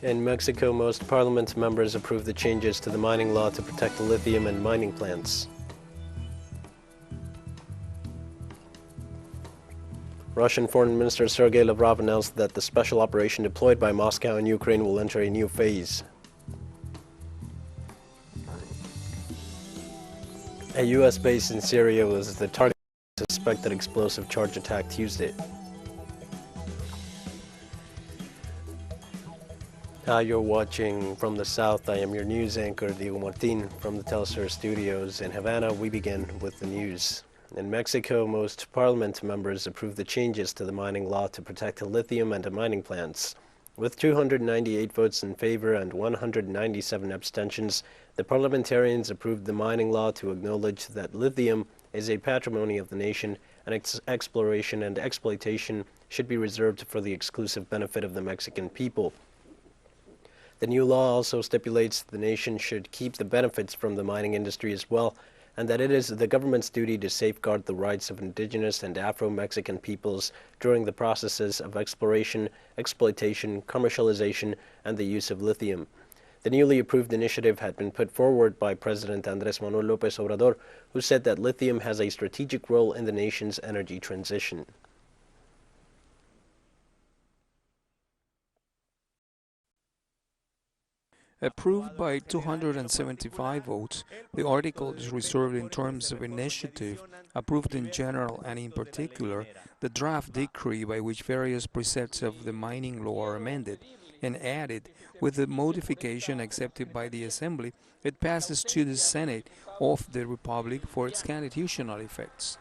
In Mexico, most parliament members approved the changes to the mining law to protect lithium and mining plants. Russian Foreign Minister Sergei Lavrov announced that the special operation deployed by Moscow in Ukraine will enter a new phase. A U.S. base in Syria was the target of a suspected explosive charge attack Tuesday. Hi, you're watching From the South. I am your news anchor, Diego Martin, from the Telesur studios in Havana. We begin with the news. In Mexico, most parliament members approved the changes to the mining law to protect the lithium and the mining plants. With 298 votes in favor and 197 abstentions, the parliamentarians approved the mining law to acknowledge that lithium is a patrimony of the nation and its exploration and exploitation should be reserved for the exclusive benefit of the Mexican people. The new law also stipulates the nation should keep the benefits from the mining industry as well, and that it is the government's duty to safeguard the rights of indigenous and Afro-Mexican peoples during the processes of exploration, exploitation, commercialization, and the use of lithium. The newly approved initiative had been put forward by President Andrés Manuel López Obrador, who said that lithium has a strategic role in the nation's energy transition. Approved by 275 votes, the article is reserved in terms of initiative, approved in general and in particular, the draft decree by which various precepts of the mining law are amended, and added, with the modification accepted by the Assembly, it passes to the Senate of the Republic for its constitutional effects.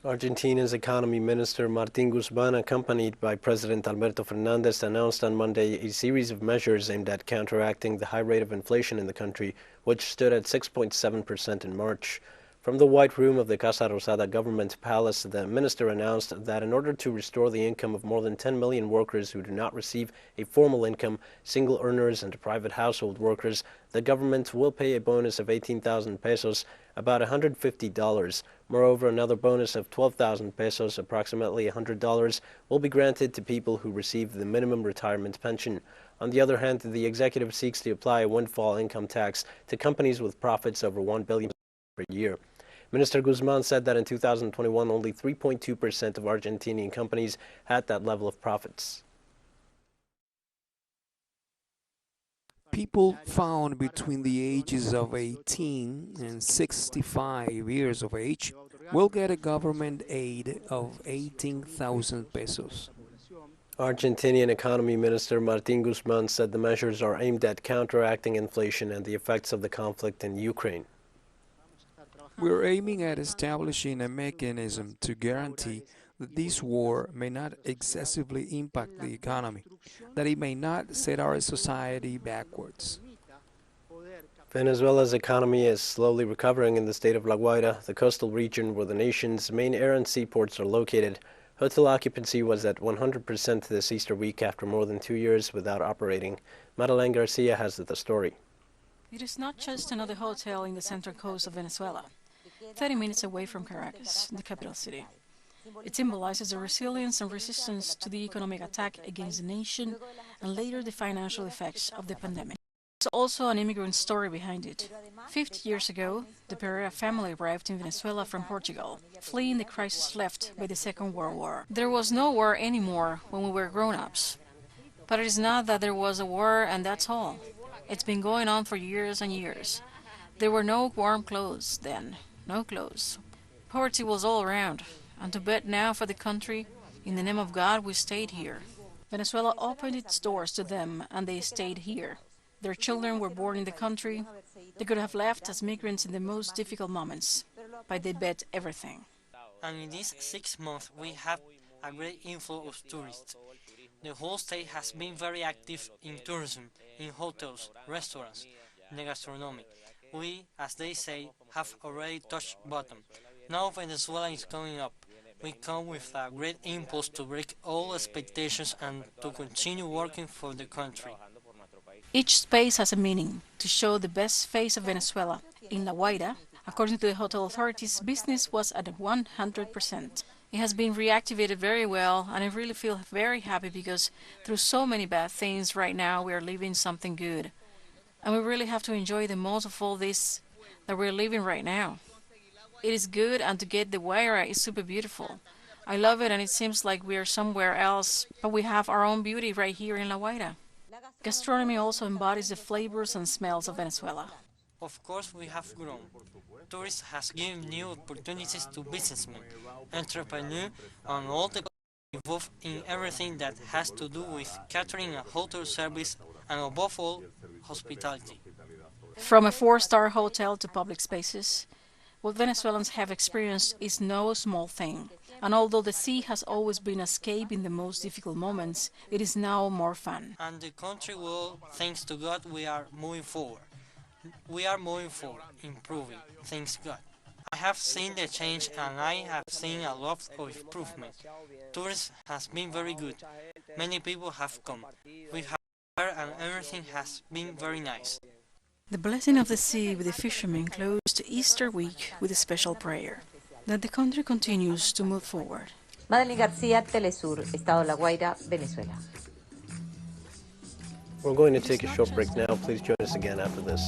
Argentina's Economy Minister Martín Guzmán, accompanied by President Alberto Fernández, announced on Monday a series of measures aimed at counteracting the high rate of inflation in the country, which stood at 6.7% in March. From the White Room of the Casa Rosada government palace, the minister announced that in order to restore the income of more than 10 million workers who do not receive a formal income, single earners and private household workers, the government will pay a bonus of 18,000 pesos, about $150. Moreover, another bonus of 12,000 pesos, approximately $100, will be granted to people who receive the minimum retirement pension. On the other hand, the executive seeks to apply a windfall income tax to companies with profits over 1 billion per year. Minister Guzmán said that in 2021, only 3.2% of Argentinian companies had that level of profits. People found between the ages of 18 and 65 years of age will get a government aid of 18,000 pesos. Argentinian Economy Minister Martín Guzmán said the measures are aimed at counteracting inflation and the effects of the conflict in Ukraine. We're aiming at establishing a mechanism to guarantee that this war may not excessively impact the economy, that it may not set our society backwards. Venezuela's economy is slowly recovering in the state of La Guaira, the coastal region where the nation's main air and seaports are located. Hotel occupancy was at 100% this Easter week after more than 2 years without operating. Madeleine Garcia has the story. It is not just another hotel in the central coast of Venezuela, 30 minutes away from Caracas, the capital city. It symbolizes the resilience and resistance to the economic attack against the nation and later the financial effects of the pandemic. There's also an immigrant story behind it. 50 years ago, the Pereira family arrived in Venezuela from Portugal, fleeing the crisis left by the Second World War. There was no war anymore when we were grown-ups. But it is not that there was a war and that's all. It's been going on for years and years. There were no warm clothes then, no clothes. Poverty was all around, and to bet now for the country, in the name of God, we stayed here. Venezuela opened its doors to them, and they stayed here. Their children were born in the country. They could have left as migrants in the most difficult moments, but they bet everything. And in these 6 months, we have a great inflow of tourists. The whole state has been very active in tourism, in hotels, restaurants, and the gastronomy. We, as they say, have already touched bottom. Now Venezuela is going up. We come with a great impulse to break all expectations and to continue working for the country. Each space has a meaning to show the best face of Venezuela. In La Guaira, according to the hotel authorities, business was at 100%. It has been reactivated very well, and I really feel very happy because through so many bad things right now, we are living something good. And we really have to enjoy the most of all this that we're living right now. It is good, and to get the Guaira is super beautiful. I love it, and it seems like we are somewhere else, but we have our own beauty right here in La Guaira. Gastronomy also embodies the flavors and smells of Venezuela. Of course, we have grown. Tourism has given new opportunities to businessmen, entrepreneurs, and all the involved in everything that has to do with catering and hotel service, and above all, hospitality. From a four-star hotel to public spaces, what Venezuelans have experienced is no small thing. And although the sea has always been an escape in the most difficult moments, it is now more fun. And the country will, thanks to God, we are moving forward. We are moving forward, improving, thanks God. I have seen the change and I have seen a lot of improvement. Tourism has been very good. Many people have come. We have heard and everything has been very nice. The blessing of the sea with the fishermen closed Easter week with a special prayer that the country continues to move forward. Madeline García, Telesur, Estado La Guaira, Venezuela. We're going to take a short break now. Please join us again after this.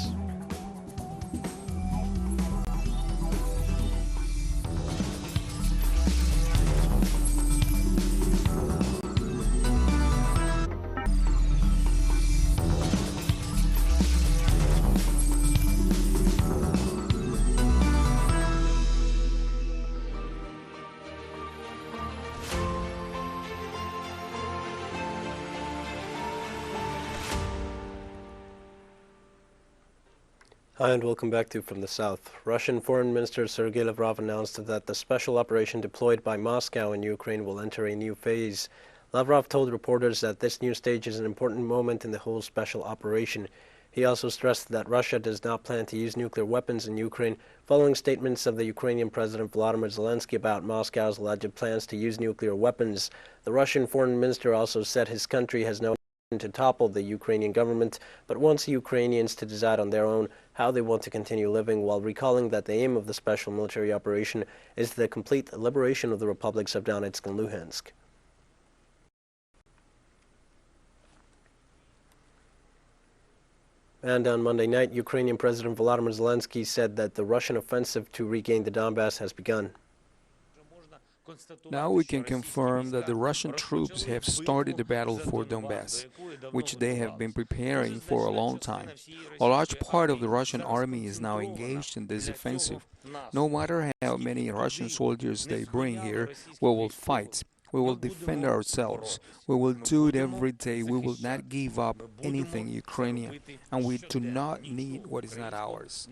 Hi and welcome back to From the South. Russian Foreign Minister Sergei Lavrov announced that the special operation deployed by Moscow in Ukraine will enter a new phase. Lavrov told reporters that this new stage is an important moment in the whole special operation. He also stressed that Russia does not plan to use nuclear weapons in Ukraine, following statements of the Ukrainian President Volodymyr Zelensky about Moscow's alleged plans to use nuclear weapons. The Russian Foreign Minister also said his country has no to topple the Ukrainian government, but wants Ukrainians to decide on their own how they want to continue living, while recalling that the aim of the special military operation is the complete liberation of the republics of Donetsk and Luhansk. And on Monday night, Ukrainian President Volodymyr Zelensky said that the Russian offensive to regain the Donbass has begun. Now we can confirm that the Russian troops have started the battle for Donbass, which they have been preparing for a long time. A large part of the Russian army is now engaged in this offensive. No matter how many Russian soldiers they bring here, we will fight. We will defend ourselves. We will do it every day. We will not give up anything Ukrainian, and we do not need what is not ours.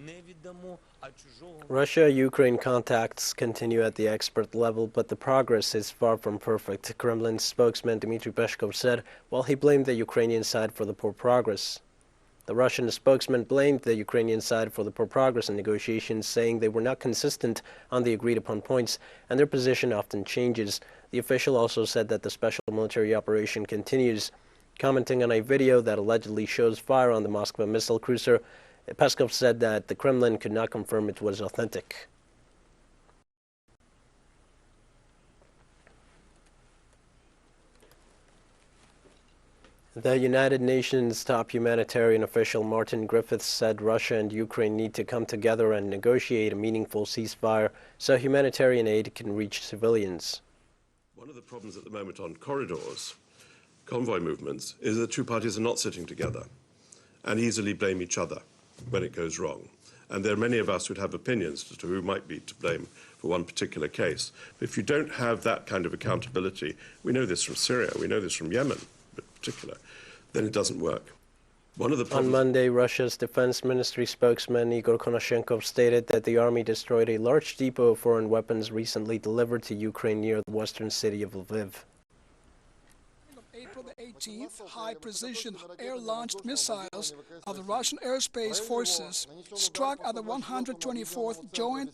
Russia-Ukraine contacts continue at the expert level, but the progress is far from perfect, Kremlin spokesman Dmitry Peskov said, while he blamed the Ukrainian side for the poor progress. The Russian spokesman blamed the Ukrainian side for the poor progress in negotiations, saying they were not consistent on the agreed-upon points, and their position often changes. The official also said that the special military operation continues. Commenting on a video that allegedly shows fire on the Moskva missile cruiser, Peskov said that the Kremlin could not confirm it was authentic. The United Nations top humanitarian official Martin Griffiths said Russia and Ukraine need to come together and negotiate a meaningful ceasefire so humanitarian aid can reach civilians. One of the problems at the moment on corridors, convoy movements, is that two parties are not sitting together and easily blame each other when it goes wrong. And there are many of us who'd have opinions as to who might be to blame for one particular case. But if you don't have that kind of accountability, we know this from Syria, we know this from Yemen in particular, then it doesn't work. On Monday, Russia's defense ministry spokesman Igor Konashenkov stated that the army destroyed a large depot of foreign weapons recently delivered to Ukraine near the western city of Lviv. April the 18th, high-precision air-launched missiles of the Russian Airspace Forces struck at the 124th Joint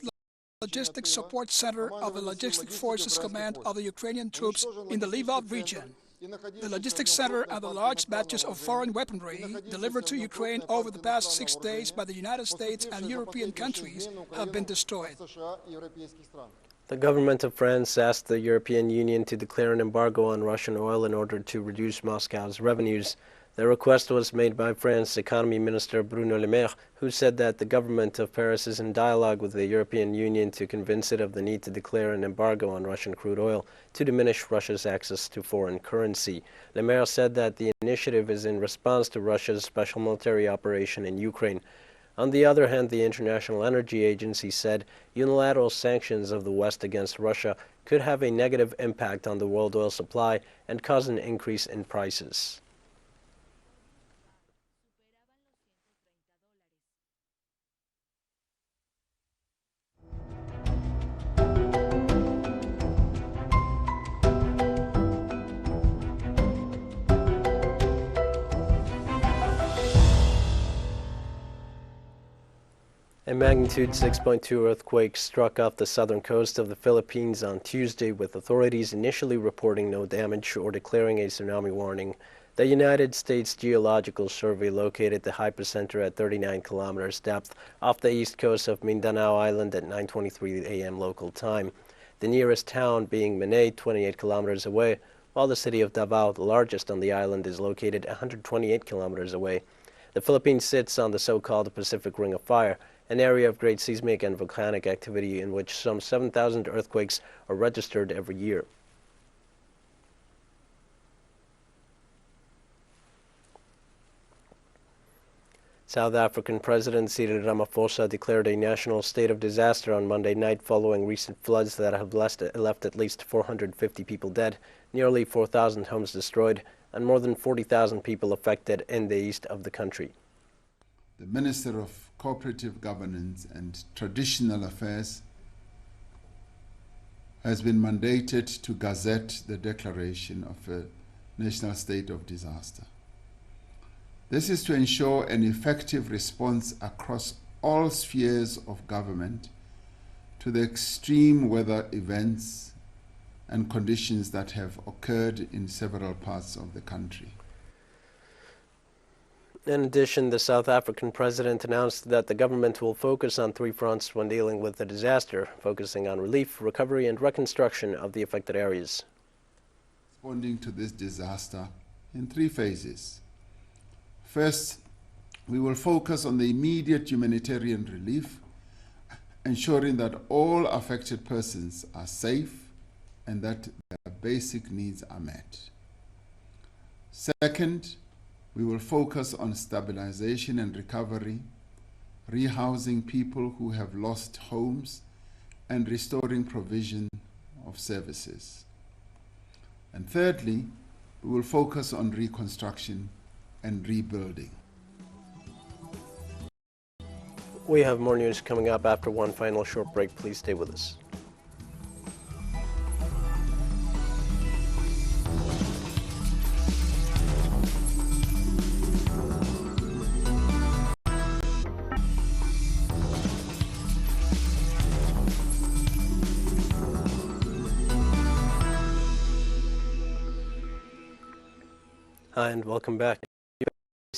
Logistics Support Center of the Logistics Forces Command of the Ukrainian troops in the Lviv region. The logistics center and the large batches of foreign weaponry delivered to Ukraine over the past 6 days by the United States and European countries have been destroyed. The government of France asked the European Union to declare an embargo on Russian oil in order to reduce Moscow's revenues. The request was made by France's Economy Minister Bruno Le Maire, who said that the government of Paris is in dialogue with the European Union to convince it of the need to declare an embargo on Russian crude oil to diminish Russia's access to foreign currency. Le Maire said that the initiative is in response to Russia's special military operation in Ukraine. On the other hand, the International Energy Agency said unilateral sanctions of the West against Russia could have a negative impact on the world oil supply and cause an increase in prices. A magnitude 6.2 earthquake struck off the southern coast of the Philippines on Tuesday, with authorities initially reporting no damage or declaring a tsunami warning. The United States Geological Survey located the hypocenter at 39 kilometers depth off the east coast of Mindanao Island at 9:23 a.m. local time. The nearest town being Manay, 28 kilometers away, while the city of Davao, the largest on the island, is located 128 kilometers away. The Philippines sits on the so-called Pacific Ring of Fire, an area of great seismic and volcanic activity in which some 7,000 earthquakes are registered every year. South African President Cyril Ramaphosa declared a national state of disaster on Monday night following recent floods that have left at least 450 people dead, nearly 4,000 homes destroyed, and more than 40,000 people affected in the east of the country. The Minister of Cooperative Governance and Traditional Affairs has been mandated to gazette the declaration of a national state of disaster. This is to ensure an effective response across all spheres of government to the extreme weather events and conditions that have occurred in several parts of the country. In addition, the South African president announced that the government will focus on three fronts when dealing with the disaster, focusing on relief, recovery, and reconstruction of the affected areas. Responding to this disaster in three phases. First, we will focus on the immediate humanitarian relief, ensuring that all affected persons are safe and that their basic needs are met. Second, we will focus on stabilization and recovery, rehousing people who have lost homes, and restoring provision of services. And thirdly, we will focus on reconstruction and rebuilding. We have more news coming up after one final short break. Please stay with us. Hi, and welcome back.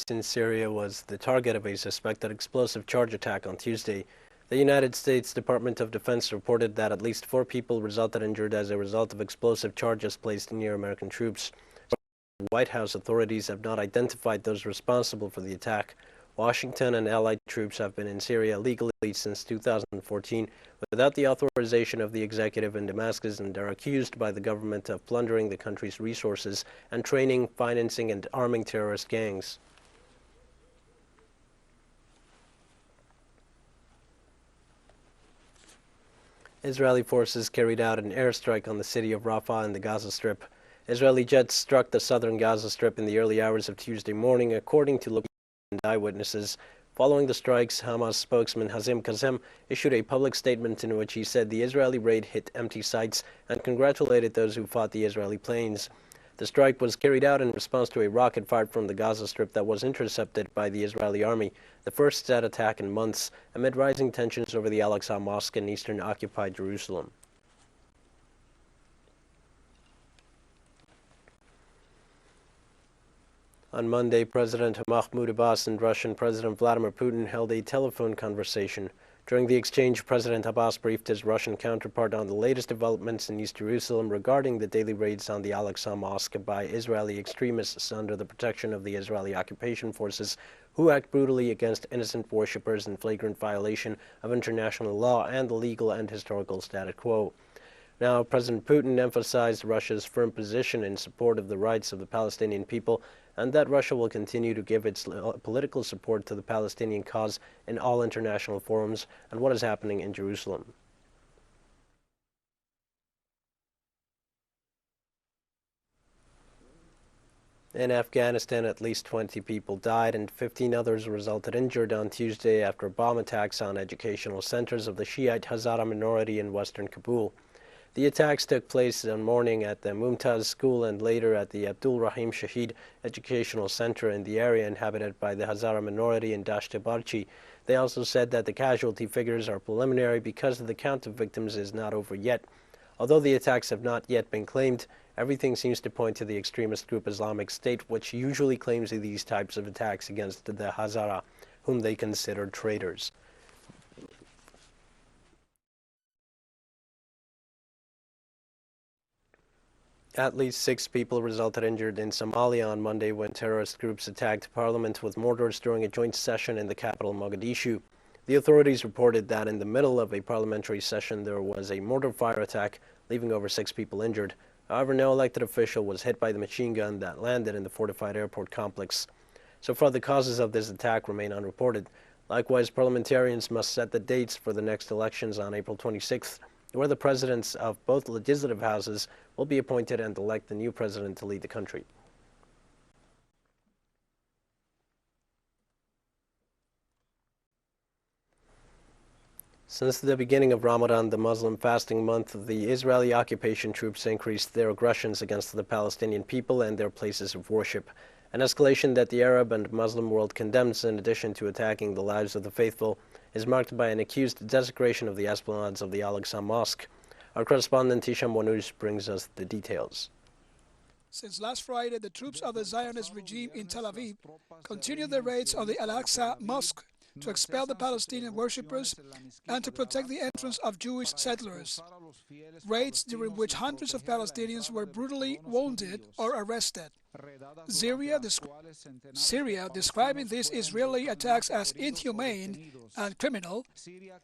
In Syria was the target of a suspected explosive charge attack on Tuesday. The United States Department of Defense reported that at least 4 people resulted injured as a result of explosive charges placed near American troops. The White House authorities have not identified those responsible for the attack. Washington and allied troops have been in Syria legally since 2014 without the authorization of the executive in Damascus, and are accused by the government of plundering the country's resources and training, financing, and arming terrorist gangs. Israeli forces carried out an airstrike on the city of Rafah in the Gaza Strip. Israeli jets struck the southern Gaza Strip in the early hours of Tuesday morning, according to local eyewitnesses. Following the strikes, Hamas spokesman Hazim Kazem issued a public statement in which he said the Israeli raid hit empty sites and congratulated those who fought the Israeli planes. The strike was carried out in response to a rocket fired from the Gaza Strip that was intercepted by the Israeli army, the first such attack in months, amid rising tensions over the Al-Aqsa Mosque in eastern occupied Jerusalem. On Monday, President Mahmoud Abbas and Russian President Vladimir Putin held a telephone conversation. During the exchange, President Abbas briefed his Russian counterpart on the latest developments in East Jerusalem regarding the daily raids on the Al-Aqsa Mosque by Israeli extremists under the protection of the Israeli occupation forces, who act brutally against innocent worshippers in flagrant violation of international law and the legal and historical status quo. Now, President Putin emphasized Russia's firm position in support of the rights of the Palestinian people and that Russia will continue to give its political support to the Palestinian cause in all international forums and what is happening in Jerusalem. In Afghanistan, at least 20 people died and 15 others resulted injured on Tuesday after bomb attacks on educational centers of the Shiite Hazara minority in western Kabul. The attacks took place in the morning at the Mumtaz School and later at the Abdul Rahim Shahid Educational Center in the area inhabited by the Hazara minority in Dasht-e-Barchi. They also said that the casualty figures are preliminary because the count of victims is not over yet. Although the attacks have not yet been claimed, everything seems to point to the extremist group Islamic State, which usually claims these types of attacks against the Hazara, whom they consider traitors. At least 6 people resulted injured in Somalia on Monday when terrorist groups attacked parliament with mortars during a joint session in the capital Mogadishu. The authorities reported that in the middle of a parliamentary session there was a mortar fire attack, leaving over 6 people injured. However, no elected official was hit by the machine gun that landed in the fortified airport complex. So far, the causes of this attack remain unreported. Likewise, parliamentarians must set the dates for the next elections on April 26th, where the presidents of both legislative houses will be appointed and elect the new president to lead the country. Since the beginning of Ramadan, the Muslim fasting month, the Israeli occupation troops increased their aggressions against the Palestinian people and their places of worship, an escalation that the Arab and Muslim world condemns in addition to attacking the lives of the faithful, is marked by an accused desecration of the esplanades of the Al-Aqsa Mosque. Our correspondent Hisham Wanush brings us the details. Since last Friday, the troops of the Zionist regime in Tel Aviv continued their raids on the Al-Aqsa Mosque to expel the Palestinian worshippers and to protect the entrance of Jewish settlers. Raids during which hundreds of Palestinians were brutally wounded or arrested. Syria, describing these Israeli attacks as inhumane and criminal,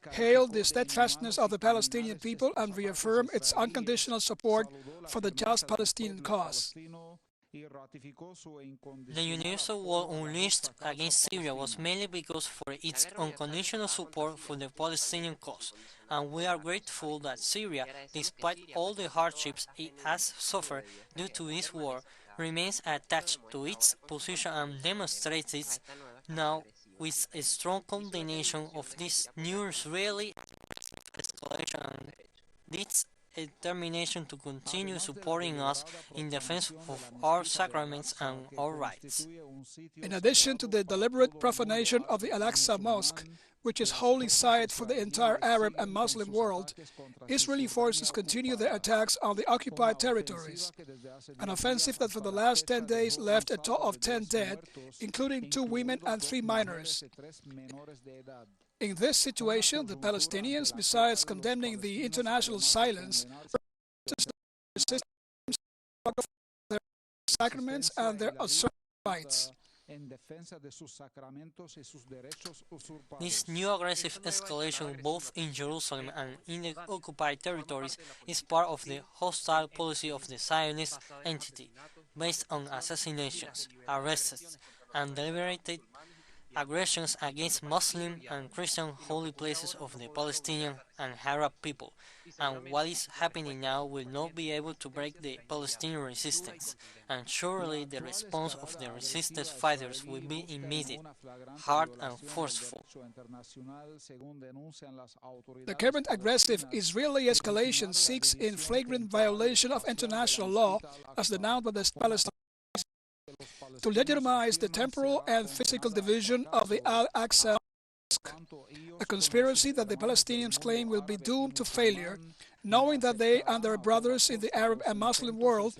hailed the steadfastness of the Palestinian people and reaffirmed its unconditional support for the just Palestinian cause. The universal war unleashed against Syria was mainly because for its unconditional support for the Palestinian cause, and we are grateful that Syria, despite all the hardships it has suffered due to this war, remains attached to its position and demonstrates it now with a strong condemnation of this new Israeli escalation and its determination to continue supporting us in defense of our sacraments and our rights. In addition to the deliberate profanation of the Al-Aqsa Mosque, which is holy site for the entire Arab and Muslim world, Israeli forces continue their attacks on the occupied territories, an offensive that for the last 10 days left a total of 10 dead, including 2 women and 3 minors. In this situation, the Palestinians, besides condemning the international silence, their sacraments and their asserted rights. This new aggressive escalation both in Jerusalem and in the occupied territories is part of the hostile policy of the Zionist entity, based on assassinations, arrests, and deliberated aggressions against Muslim and Christian holy places of the Palestinian and Arab people, and what is happening now will not be able to break the Palestinian resistance, and surely the response of the resistance fighters will be immediate, hard and forceful. The current aggressive Israeli escalation seeks in flagrant violation of international law, as denounced by the Palestinians, to legitimize the temporal and physical division of the Al-Aqsa Mosque, a conspiracy that the Palestinians claim will be doomed to failure knowing that they and their brothers in the Arab and Muslim world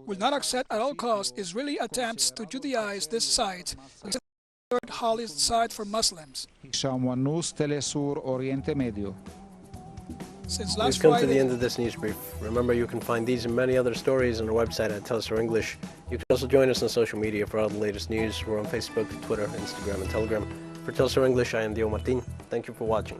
will not accept at all costs Israeli attempts to Judaize this site, which is the third holiest site for Muslims. Since last We've come to the Friday, end of this news brief. Remember, you can find these and many other stories on our website at Telstar English. You can also join us on social media for all the latest news. We're on Facebook, Twitter, Instagram, and Telegram. For Telstar English, I am Dio Martin. Thank you for watching.